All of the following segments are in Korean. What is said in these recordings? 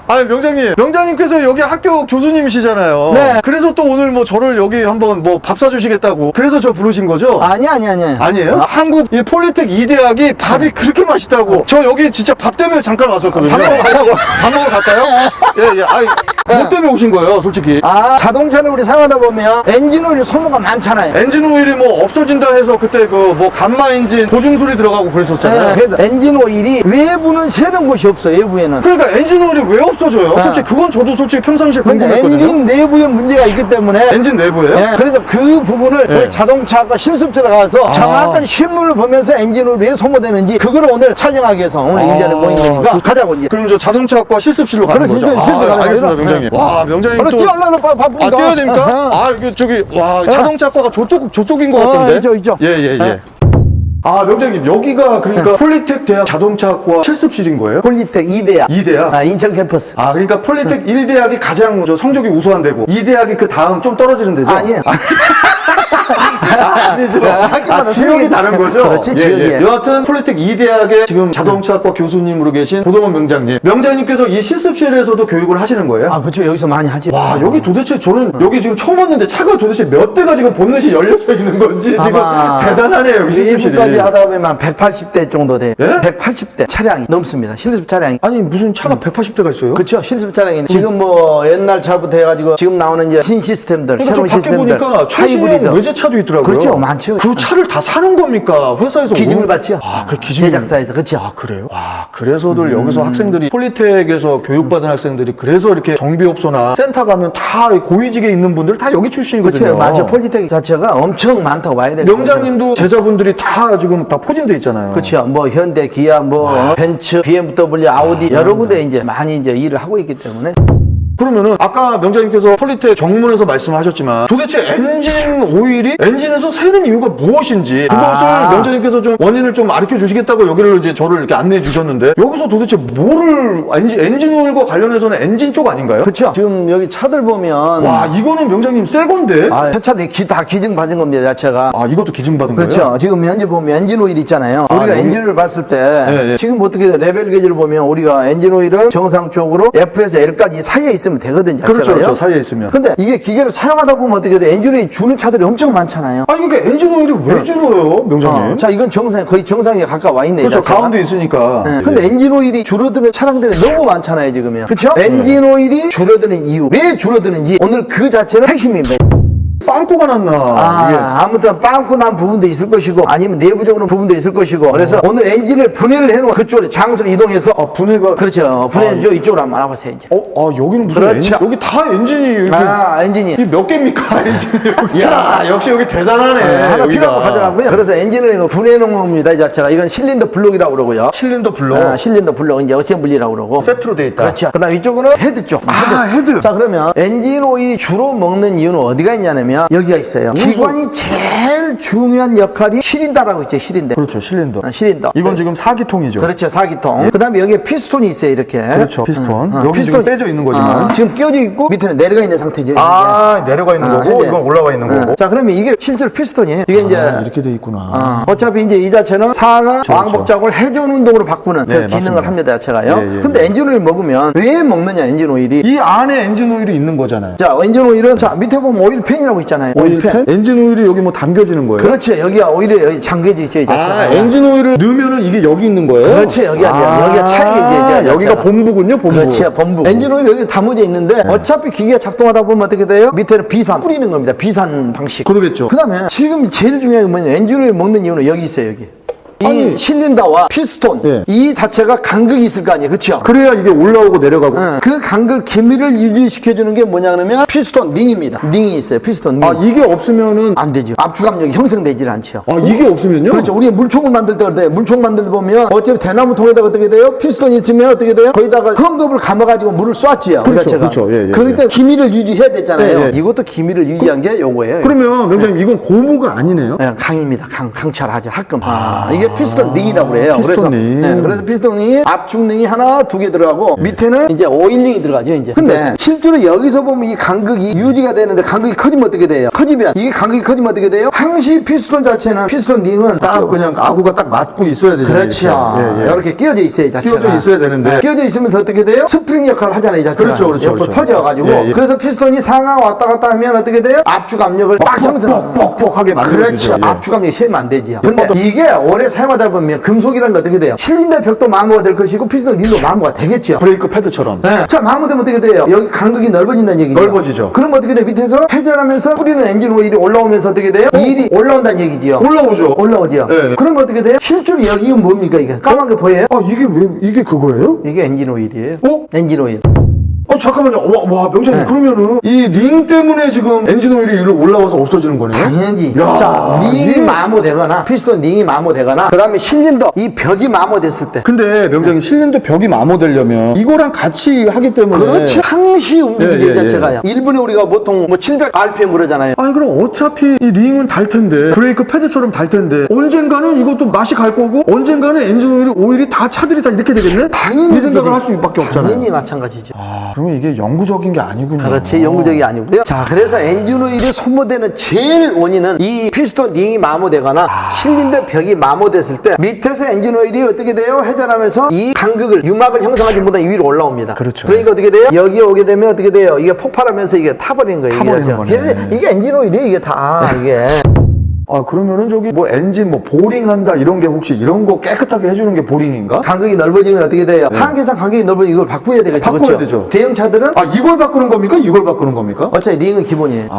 아니 명장님께서 여기 학교 교수님이시잖아요. 네. 그래서 또 오늘 뭐 저를 여기 한번 뭐 밥 사주시겠다고 그래서 저 부르신 거죠? 아니. 아니에요? 한국 이 폴리텍 2대학이 밥이 그렇게 맛있다고. 저 여기 진짜 밥 때문에 잠깐 왔었거든요. 밥 먹으러 가려고. 밥 먹으러 갈까요? 예. 아니, 뭐 때문에 오신 거예요, 솔직히? 자동차를 우리 사용하다 보면 엔진 오일 소모가 많잖아요. 엔진 오일이 뭐 없어진다 해서 그때 그 뭐 감마 엔진 보증술이 들어가고 그랬었잖아요. 그래서 엔진 오일이 외부는 새는 곳이 없어요. 외부에는. 그러니까 엔진 오일이 왜 없어져요? 솔직히 그건 저도 솔직히 평상시에 근데 궁금했거든요. 엔진 내부에 문제가 있기 때문에 엔진 내부에요? 그래서 그 부분을 네. 우리 자동차가 실습실에 가서 정확한 실물을 보면서 엔진 오일이 왜 소모되는지 그거를 오늘 촬영하기 위해서 오늘 이 자리에 모인 거니까 가자고 이제. 그럼 저 자동차학과 실습실로 가는 그렇지, 거죠? 실습 가는 알겠습니다, 거죠. 명장님. 네. 와, 명장님 바로 또. 뛰어올라는 바쁘니까. 뛰어야 됩니까? 이거 저기, 와, 자동차학과가 저쪽인 것 같은데? 있죠. 예. 네. 명장님, 여기가 그러니까 폴리텍 대학 자동차학과 실습실인 거예요? 폴리텍 2대학. 2대학? 인천 캠퍼스. 그러니까 폴리텍 1대학이 가장 성적이 우수한 데고, 2대학이 그 다음 좀 떨어지는 데죠? 아니에요. 아니죠. 학교마다 지역이 다른 거죠? 그렇지, 지역이. 여하튼 폴리텍 2대학의 지금 자동차학과 교수님으로 계신 고동원 명장님. 명장님께서 이 실습실에서도 교육을 하시는 거예요? 그렇죠. 여기서 많이 하지. 와, 여기 도대체 저는 여기 지금 처음 왔는데 차가 도대체 몇 대가 지금 본넷이 열려져 있는 건지 지금 대단하네요, 여기 실습실이. 외부까지 하다 보면 180대 정도 돼. 예? 180대 차량이 넘습니다. 실습 차량이. 아니, 무슨 차가 180대가 있어요? 그렇죠. 실습 차량이 지금 뭐 옛날 차부터 해가지고 지금 나오는 이제 신 시스템들, 그러니까 새로운 저 밖에 시스템들, 보니까 최신형 외제차도 있더라고요. 그렇죠. 많죠. 그 차를 다 사는 겁니까? 회사에서 기증을 오- 받죠. 그 기증 제작사에서. 그렇죠. 그래요? 와, 그래서들 여기서 학생들이 폴리텍에서 교육받은 학생들이 그래서 이렇게 정비업소나 센터 가면 다 고위직에 있는 분들 다 여기 출신이거든요. 그렇죠. 맞아. 폴리텍 자체가 엄청 많다고 봐야 돼요. 명장님도 제자분들이 다 지금 다 포진돼 있잖아요. 그렇죠. 뭐 현대, 기아, 뭐 벤츠, BMW, 아우디 여러 군데 이제 많이 이제 일을 하고 있기 때문에. 그러면은 아까 명장님께서 폴리텍 정문에서 말씀하셨지만 도대체 엔진 오일이 엔진에서 새는 이유가 무엇인지 그것을 명장님께서 좀 원인을 좀 알려 주시겠다고 여기를 이제 저를 이렇게 안내해 주셨는데 여기서 도대체 뭐를 엔진 오일과 관련해서는 엔진 쪽 아닌가요? 그렇죠. 지금 여기 차들 보면 와, 이거는 명장님 새 건데? 새 차들이 다 기증 받은 겁니다. 자체가. 이것도 기증받은 그렇죠. 거예요? 지금 현재 보면 엔진 오일 있잖아요. 우리가 여기? 엔진을 봤을 때 예. 지금 어떻게 레벨 게이지를 보면 우리가 엔진 오일은 정상적으로 F에서 L까지 사이에 있으면 되거든요. 그렇죠, 자체가요. 사이에 있으면. 근데 이게 기계를 사용하다 보면 어떻게 돼? 엔진 오일 주는 차들이 엄청 많잖아요. 그러니까 엔진 오일이 왜 줄어요, 명장님? 자, 이건 정상, 거의 정상에 가까워 있네. 그렇죠, 자체가. 가운데 있으니까. 네. 근데 엔진 오일이 줄어드는 차량들이 너무 많잖아요, 지금요. 그렇죠? 엔진 오일이 줄어드는 이유, 왜 줄어드는지 오늘 그 자체는 핵심입니다. 빵꾸가 났나? 이게. 아무튼 빵꾸 난 부분도 있을 것이고 아니면 내부적으로 부분도 있을 것이고 그래서 오늘 엔진을 분해를 해놓은 그쪽으로 장소를 이동해서 분해가. 그렇죠. 분해 이쪽으로 한번 알아보세요 이제. 여기는 무슨 그렇죠. 여기 다 엔진이 이렇게 엔진이 이게 몇 개입니까, 엔진이? 여기. 야, 역시 여기 대단하네. 하나 여기가. 필요하고 가져가고요. 그래서 엔진을 분해놓은 겁니다 이 자체가. 이건 실린더 블록이라고 그러고요. 실린더 블록. 실린더 블록 이제 어셈블리라고 그러고. 세트로 돼 있다. 그렇죠. 그다음 이쪽은 헤드 쪽. 헤드. 자, 그러면 엔진 오일이 주로 먹는 이유는 어디가 있냐면 여기가 있어요. 기관이 제일 중요한 역할이 실린더라고 있죠. 실린더. 그렇죠, 실린더. 실린더. 이건 지금 4기통이죠. 그렇죠. 4기통. 그 다음에 여기에 피스톤이 있어요. 이렇게. 그렇죠, 피스톤. 여기 지금 빼져 있는 거지만. 지금 끼워져 있고 밑에는 내려가 있는 상태죠. 내려가 있는 거고, 현재. 이건 올라와 있는 거고. 자, 그러면 이게 실제로 피스톤이에요. 이게 이제 이렇게 돼 있구나. 어차피 이제 이 자체는 사가 왕복작을 해존 운동으로 바꾸는 그 네, 기능을 맞습니다. 합니다. 자체가요. 예. 근데 엔진 오일 먹으면 왜 먹느냐, 엔진 오일이. 이 안에 엔진 오일이 있는 거잖아요. 자, 엔진 오일은 자, 밑에 보면 오일팬이라고 있잖아요. 오일팬. 엔진 오일이 여기 뭐 담겨지는 거예요? 그렇죠. 여기가 오일이 여기 잠겨져 있죠. 이 자체가. 엔진 오일을 넣으면은 이게 여기 있는 거예요? 그렇죠. 여기가 차이게 이제 여기가 본부군요, 본부. 그렇죠. 본부. 엔진 오일이 여기 담아져 있는데 어차피 기계가 작동하다 보면 어떻게 돼요? 밑에는 비산 뿌리는 겁니다. 비산 방식. 그러겠죠. 그 다음에 지금 제일 중요한 건 뭐냐? 엔진 오일 먹는 이유는 여기 있어요. 여기. 이 실린더와 피스톤 예. 이 자체가 간극이 있을 거 아니에요. 그렇죠? 그래야 이게 올라오고 내려가고. 그 간극 기밀을 유지시켜주는 게 뭐냐 그러면 피스톤 링입니다. 링이 있어요. 피스톤 링. 이게 없으면 안 되죠. 압축압력이 형성되질 않죠. 이게 없으면요? 그렇죠. 우리 물총을 만들 때 그래요. 물총 만들 때 보면 어차피 대나무 통에다가 어떻게 돼요? 피스톤이 있으면 어떻게 돼요? 거기다가 흠급을 감아가지고 물을 쐈지요. 그렇죠, 그렇죠. 예, 예, 그럴 때 기밀을 유지해야 되잖아요. 예, 예. 이것도 기밀을 유지한 게 요거예요. 그러면 명장님 이건 고무가 아니네요? 예, 강입니다. 강철하죠. 합금. 이게 피스톤 링이라고 그래요. 피스톤 링. 그래서 피스톤 링이 압축 링이 하나, 두 개 들어가고 밑에는 이제 오일 링이 들어가죠, 이제. 근데 실제로 여기서 보면 이 간극이 유지가 되는데 간극이 커지면 어떻게 돼요? 커지면 이게 간극이 커지면 어떻게 돼요? 항시 피스톤 자체는 피스톤 링은 딱 그냥 아구가 딱 맞고 있어야 되잖아요. 그렇죠. 이렇게. 이렇게 끼어져 있어요, 이 자체가. 끼워져 있어야 되는데. 끼어져 있으면서 어떻게 돼요? 스프링 역할을 하잖아요, 이 자체가. 그렇죠, 그렇죠, 옆으로 그렇죠. 퍼져가지고. 예, 예. 그래서 피스톤이 상하 왔다 갔다 하면 어떻게 돼요? 압축 압력을 딱 형성. 뻑뻑하게 만들어주죠. 그렇죠. 압축 압력이 세면 안 되지요. 근데 이게 오래 사용하다 보면 금속이라는 게 어떻게 돼요? 실린더 벽도 마모가 될 것이고 피스톤 링도 마모가 되겠죠. 브레이크 패드처럼. 네. 자, 마모되면 어떻게 돼요? 여기 간극이 넓어진다는 얘기죠. 넓어지죠. 그럼 어떻게 돼요? 밑에서 회전하면서 뿌리는 엔진 오일이 올라오면서 어떻게 돼요? 이 일이 올라온다는 얘기지요. 올라오죠. 올라오죠. 네. 그럼 어떻게 돼요? 실제로 여기는 뭡니까 이게? 까만 게 보여요? 이게 그거예요? 이게 엔진 오일이에요. 어? 엔진 오일. 잠깐만요. 와, 명장님, 네. 그러면은, 이 링 때문에 지금 엔진 오일이 위로 올라와서 없어지는 거네요? 당연히. 야, 자, 링이 이게- 마모되거나, 피스톤 링이 마모되거나, 그 다음에 실린더, 이 벽이 마모됐을 때. 근데 명장님, 실린더 벽이 마모되려면 이거랑 같이 하기 때문에. 그렇지. 항시 움직이죠, 예, 예, 이 자체가요. 일본에 우리가 보통 뭐 700rpm 그러잖아요. 아니, 그럼 어차피 이 링은 달 텐데, 브레이크 패드처럼 달 텐데, 언젠가는 이것도 맛이 갈 거고, 언젠가는 엔진 오일이 다 차들이 다 이렇게 되겠네? 당연히. 이 생각을 할 수밖에 없잖아요. 당연히 마찬가지죠. 그러면 이게 영구적인 게 아니군요. 그렇지, 영구적이 아니고요. 자, 그래서 엔진 오일이 소모되는 제일 원인은 이 피스톤 링이 마모되거나 실린더 벽이 마모됐을 때 밑에서 엔진 오일이 어떻게 돼요? 회전하면서 이 간극을, 유막을 형성하지 못한 위로 올라옵니다. 그렇죠. 그러니까 어떻게 돼요? 여기에 오게 되면 어떻게 돼요? 이게 폭발하면서 이게 타버리는 거예요. 이게 타버리는 자체가. 거네. 그래서 이게 엔진 오일이에요, 이게 다. 이게. 그러면은 저기 뭐 엔진 뭐 보링 한다 이런 게 혹시 이런 거 깨끗하게 해주는 게 보링인가? 간극이 넓어지면 어떻게 돼요? 한계상 간극이 넓어지면 이걸 바꾸어야 되겠죠. 바꿔야 그렇죠? 되죠. 대형차들은 이걸 바꾸는 겁니까? 이걸 바꾸는 겁니까? 어차피 링은 기본이에요.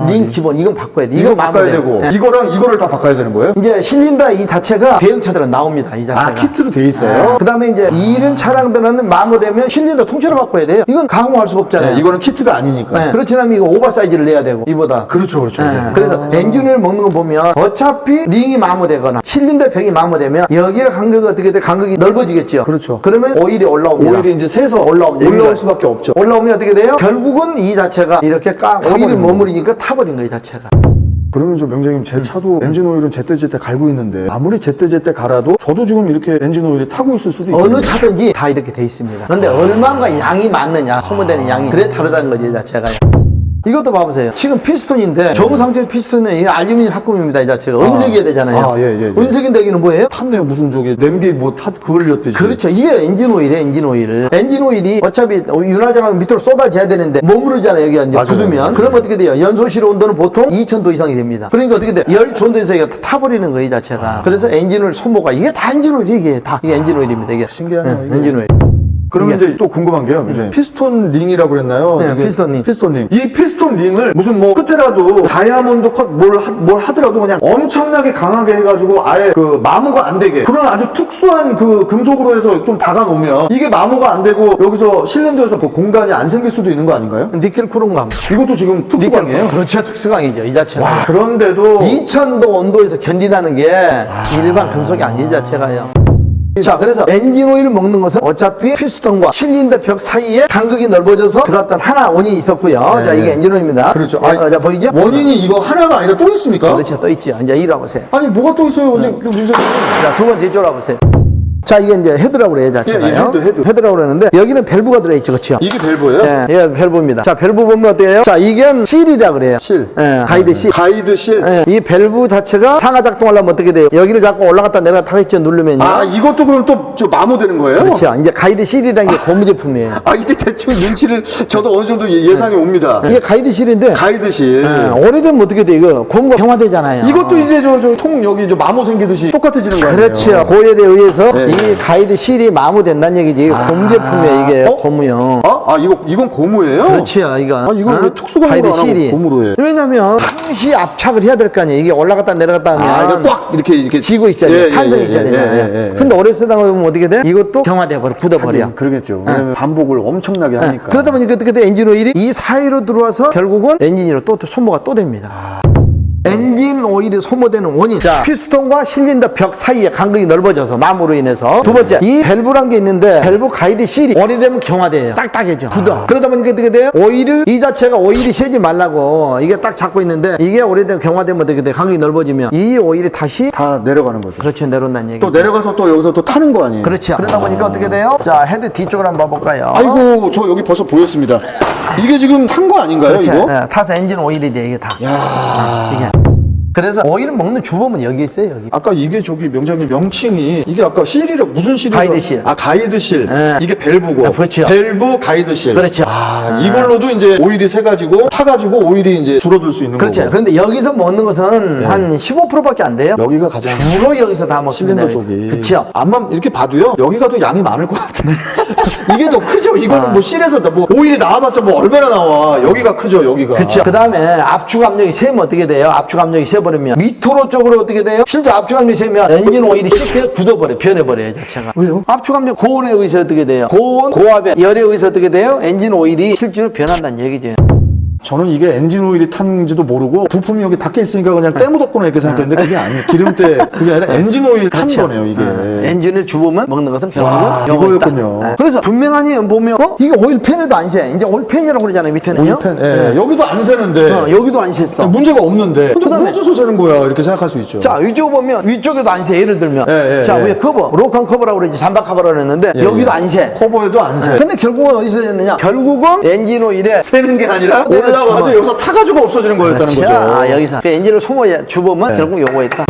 링 기본, 이건 바꿔야 돼. 이거 바꿔야 마모돼요. 되고 네. 이거랑 이거를 다 바꿔야 되는 거예요? 이제 실린더 이 자체가 대형차들은 나옵니다. 이 자체가. 키트로 돼 있어요? 그 다음에 이제 이런 차량들은 마모되면 실린더 통째로 바꿔야 돼요. 이건 가공할 수가 없잖아요. 네, 이거는 키트가 아니니까. 네. 그렇지 않으면 이거 오버사이즈를 내야 되고 이보다. 그렇죠, 그렇죠. 네. 그래서 엔진을 먹는 거 보면 어차피 링이 마모되거나 실린더 벽이 마모되면 여기에 간극이 어떻게 돼? 간극이 넓어지겠죠. 그렇죠. 그러면 오일이 올라옵니다. 오일이 이제 새서 올라옵니다. 올라올 수밖에 없죠. 올라오면 어떻게 돼요? 결국은 이 자체가 이렇게 오일이 머무르니까 타버린 거예요, 이 자체가. 그러면 저 명장님 제 차도 엔진 오일은 제때제때 갈고 있는데 아무리 제때제때 갈아도 저도 지금 이렇게 엔진 오일이 타고 있을 수도 있거든요. 어느 차든지 다 이렇게 돼 있습니다. 그런데 얼마나 양이 많느냐, 소모되는 양이. 그래 다르다는 거지, 이 자체가. 이것도 봐보세요. 지금 피스톤인데 정상적 피스톤은 이 알루미늄 합금입니다. 이 자체가 은색이어야 되잖아요. 예. 은색인데 여기는 뭐예요? 탔네요. 무슨 저기 냄비 뭐 그을렸듯이. 그렇죠. 이게 엔진 오일이에요. 엔진 오일. 엔진 오일이 어차피 윤활장하면 밑으로 쏟아져야 되는데 머무르잖아요. 여기 이제 맞아요. 굳으면. 그럼 어떻게 돼요? 연소실 온도는 보통 2000도 이상이 됩니다. 그러니까 어떻게 돼요? 열 전도에서 이게 타버리는 거예요. 이 자체가. 그래서 엔진 오일 소모가 이게 다 엔진 오일이 이게 다 이게 엔진 오일입니다. 이게 신기하네요, 이게. 엔진 오일. 그러면 이제 또 궁금한 게요. 이제 피스톤 링이라고 그랬나요? 네, 이게 피스톤 링. 피스톤 링. 이 피스톤 링을 무슨 뭐 끝에라도 다이아몬드 컷 뭘 하더라도 그냥 엄청나게 강하게 해가지고 아예 그 마모가 안 되게 그런 아주 특수한 그 금속으로 해서 좀 박아놓으면 이게 마모가 안 되고 여기서 실린더에서 뭐 공간이 안 생길 수도 있는 거 아닌가요? 니켈 크롬감. 이것도 지금 특수광이에요? 그렇죠. 특수광이죠. 이 자체가. 와, 그런데도 2000도 온도에서 견딘다는 게 일반 금속이 아니지 자체가요. 자, 그래서 엔진 오일을 먹는 것은 어차피 피스톤과 실린더 벽 사이에 간극이 넓어져서 들어왔던 하나 원인이 있었고요. 자, 이게 엔진 오일입니다. 그렇죠. 자, 보이죠? 원인이 이거 하나가 아니라 또 있습니까? 그렇죠. 떠 있죠. 이제 이리 와보세요. 아니 뭐가 또 있어요? 언제 자, 두 번째 이쪽으로 와보세요. 자, 이게 이제 헤드라고 그래요, 자체가요. 예, 헤드. 헤드라고 그러는데 여기는 밸브가 들어있죠, 그렇죠? 이게 밸브예요? 예, 얘가 밸브입니다. 자, 밸브 보면 어때요? 자, 이게 실이라고 그래요. 실. 예, 가이드 실. 가이드 실. 예, 이 밸브 자체가 상하 작동하려면 어떻게 돼요? 여기를 자꾸 올라갔다 내려갔다 하겠죠, 누르면요. 이것도 그럼 또 저 마모되는 거예요? 그렇죠. 이제 가이드 실이라는 게 고무 제품이에요. 이제 대충 눈치를 저도 어느 정도 예상이 옵니다. 이게 가이드 실인데 가이드 실. 오래되면 어떻게 돼? 이거 고무가 경화되잖아요. 이것도 이제 저 통 여기 저 마모 생기듯이 똑같아지는 거예요. 그렇죠. 고열에 의해서 네. 이 가이드 실이 마모된다는 얘기지. 고무 제품이에요, 이게. 고무요. 이건 고무예요? 그렇죠, 이거. 이건 왜 특수광으로 가이드 안 하고 실이. 고무로 해? 왜냐면 항시 압착을 해야 될 거 아니에요. 이게 올라갔다 내려갔다 하면 이거 꽉 이렇게 지고 있어야 돼요. 탄성이 있어야 되잖아요. 예. 근데 오래 쓰다 보면 어떻게 돼? 이것도 경화돼 버려, 굳어버려. 그러겠죠. 왜냐면 반복을 엄청나게 하니까. 그러다 보니까 어떻게 돼? 엔진 오일이 이 사이로 들어와서 결국은 엔진으로 또 소모가 또 됩니다. 엔진 오일이 소모되는 원인. 자, 피스톤과 실린더 벽 사이에 간극이 넓어져서 마모로 인해서. 두 번째, 이 밸브란 게 있는데 밸브 가이드 실이 오래되면 경화돼요. 딱딱해져. 굳어. 그러다 보니까 어떻게 돼요? 오일을 이 자체가 오일이 새지 말라고 이게 딱 잡고 있는데 이게 오래되면 경화되면 어떻게 돼? 간극이 넓어지면 이 오일이 다시 다 내려가는 거죠. 그렇죠. 내려온다는 얘기. 또 내려가서 또 여기서 또 타는 거 아니에요? 그렇죠. 그러다 보니까 어떻게 돼요? 자, 헤드 뒤쪽으로 한번 봐볼까요? 아이고, 저 여기 벌써 보였습니다. 이게 지금 탄 거 아닌가요, 그렇죠. 이거? 네, 타서 엔진 오일이지 이게 다. 야. 이게. 그래서 오일 먹는 주범은 여기 있어요. 여기. 아까 이게 저기 명장님 명칭이 이게 아까 실이라 무슨 실이라? 가이드실. 아, 가이드실. 네. 이게 밸브고. 네, 그렇죠. 밸브 가이드실. 그렇죠. 아, 이걸로도 이제 오일이 새가지고 타가지고 오일이 이제 줄어들 수 있는 그렇죠. 거고. 그런데 여기서 먹는 것은 한 15%밖에 안 돼요. 여기가 가장 주로 여기서 다 먹습니다. 실린더 쪽이. 그렇죠. 암만 이렇게 봐도요. 여기가 더 양이 많을 것 같아요. 이게 더 크죠. 이거는 뭐 실에서 뭐 오일이 나와봤자 뭐 얼마나 나와. 여기가 크죠. 여기가. 그렇죠. 그 다음에 압축 압력이 세면 어떻게 돼요? 압축 압력이 세버리면 미토로 쪽으로 어떻게 돼요? 실제 압축 압력이 세면 엔진 오일이 쉽게 굳어버려, 변해버려요, 자체가. 왜요? 압축 압력 고온에 의해서 어떻게 돼요? 고온, 고압에 열에 의해서 어떻게 돼요? 엔진 오일이 실제로 변한다는 얘기죠. 저는 이게 엔진 오일이 탄지도 모르고 부품이 여기 밖에 있으니까 그냥 때 묻었구나 이렇게 생각했는데 그게 아니에요. 기름때 그게 아니라 엔진 오일 탄 그렇죠. 거네요, 이게. 엔진을 주보면 먹는 것은 와, 결국은 이거였군요. 있다. 그래서 분명하니 보면 이게 오일팬에도 안 새. 이제 오일팬이라고 그러잖아요, 밑에는요. 오일팬, 예. 여기도 안 새는데 여기도 안 샜어. 문제가 없는데 근데 그다음에- 어디서 새는 거야 이렇게 생각할 수 있죠. 자, 위쪽 보면 위쪽에도 안 새. 예를 들면 예, 예, 자, 예. 위에 커버, 로칸 커버라고 그러지. 잠박 커버라고 그랬는데 예, 여기도 예. 안 새. 커버에도 안 새. 근데 결국은 어디서 샜느냐? 결국은 엔진 오일에 새는 게 아니라 올라와서 여기서 타가지고 없어지는 거였다는 거죠. 아, 여기서 그 엔진을 소모해 주보면 결국 요거였다.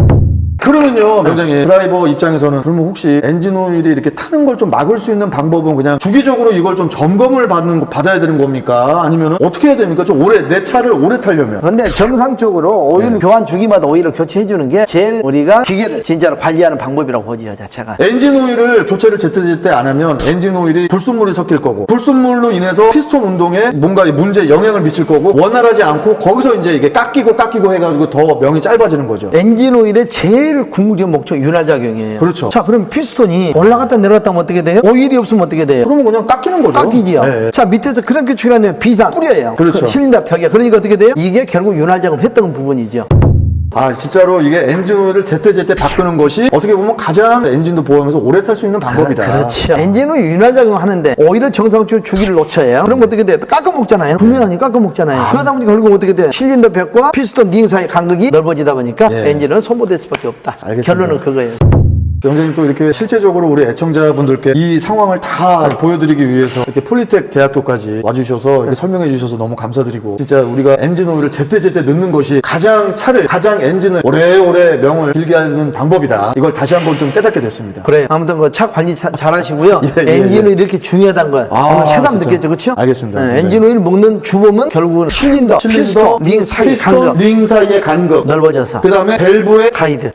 그러면요, 명장님 드라이버 입장에서는 그러면 혹시 엔진 오일이 이렇게 타는 걸 좀 막을 수 있는 방법은 그냥 주기적으로 이걸 좀 점검을 받아야 되는 겁니까? 아니면 어떻게 해야 됩니까? 좀 오래 내 차를 오래 타려면. 근데 정상적으로 오일 교환 주기마다 오일을 교체해 주는 게 제일 우리가 기계를 진짜로 관리하는 방법이라고 보지요, 자체가. 엔진 오일을 교체를 제때제때 안 하면 엔진 오일이 불순물이 섞일 거고 불순물로 인해서 피스톤 운동에 뭔가 문제에 영향을 미칠 거고 원활하지 않고 거기서 이제 이게 깎이고 해가지고 더 명이 짧아지는 거죠. 엔진 오일의 제일 궁극적인 목적 윤활작용이에요. 그렇죠. 자, 그럼 피스톤이 올라갔다 내려갔다 하면 어떻게 돼요? 오일이 없으면 어떻게 돼요? 그러면 그냥 깎이는 거죠. 깎이지요. 네. 자, 밑에서 그런 규칙이 나면 비상 뿌려요. 그렇죠. 그 실린더 벽에. 그러니까 어떻게 돼요? 이게 결국 윤활작용 했던 부분이죠. 아, 진짜로 이게 엔진 오일을 제때제때 바꾸는 것이 어떻게 보면 가장 엔진도 보호하면서 오래 탈 수 있는 방법이다. 그렇죠. 엔진 오일 윤활작용 하는데 오일을 정상적으로 주기를 놓쳐요. 그럼 어떻게 돼요? 깎아먹잖아요. 분명하니 깎아먹잖아요. 그러다 보니까 결국 어떻게 돼요? 실린더 벽과 피스톤 링 사이 간극이 넓어지다 보니까 예. 엔진은 소모될 수밖에 없다. 알겠습니다. 결론은 그거예요. 명장님 또 이렇게 실제적으로 우리 애청자분들께 이 상황을 다 보여드리기 위해서 이렇게 폴리텍 대학교까지 와주셔서 이렇게 설명해 주셔서 너무 감사드리고 진짜 우리가 엔진 오일을 제때제때 넣는 것이 가장 엔진을 오래오래 명을 길게 하는 방법이다. 이걸 다시 한번 좀 깨닫게 됐습니다. 그래요. 아무튼 그 차 관리 잘 하시고요. 예, 예, 엔진 오일 예. 이렇게 중요하다는 걸 오늘 새삼 진짜. 느꼈죠, 그렇죠? 알겠습니다. 네, 엔진 오일 먹는 주범은 결국은 실린더, 피스톤, 링 사이 간극 링 사이의 간극. 넓어져서. 그 다음에 밸브의 가이드.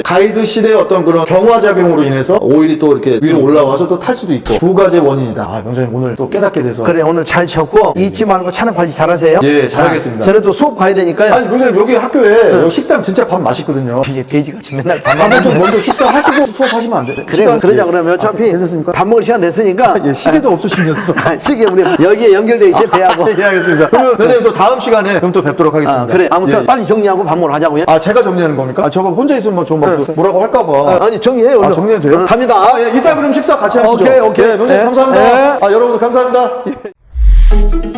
가이드실의 어떤 그런 경화작용으로 인해서 오일이 또 이렇게 위로 올라와서 또 탈 수도 있고 두 가지의 원인이다. 아, 명장님 오늘 또 깨닫게 돼서. 그래, 오늘 잘 쳤고 잊지 말고 차량 관리 잘하세요. 예, 잘하겠습니다. 저는 또 수업 가야 되니까요. 아니, 명장님 여기 학교에 여기 식당 진짜 밥 맛있거든요. 이제 돼지같이 맨날 밥 밥을 좀 먹는 먼저 식사하시고 수업하시면 안 돼요? 그래요. 그러자 예. 그러면 어차피 괜찮습니까? 밥 먹을 시간 됐으니까 예, 시계도 없으시면서. 시계 우리 여기에 연결돼 있어요, 배하고. 예, 알겠습니다. 그러면 명장님 또 다음 시간에 그럼 또 뵙도록 하겠습니다. 그래. 아무튼 예, 예. 빨리 정리하고 밥 먹으러 가자고요. 아, 제가 정리하는 겁니까? 아, 저거 혼자 있으면 뭐 좀 뭐라고 할까봐. 아니, 정리해요. 아, 얼른. 정리해도 돼요? 갑니다. 아, 예, 이따 그럼 식사 같이 하시죠. 오케이. 예, 명장님 네. 감사합니다. 네. 아, 여러분 감사합니다. 예.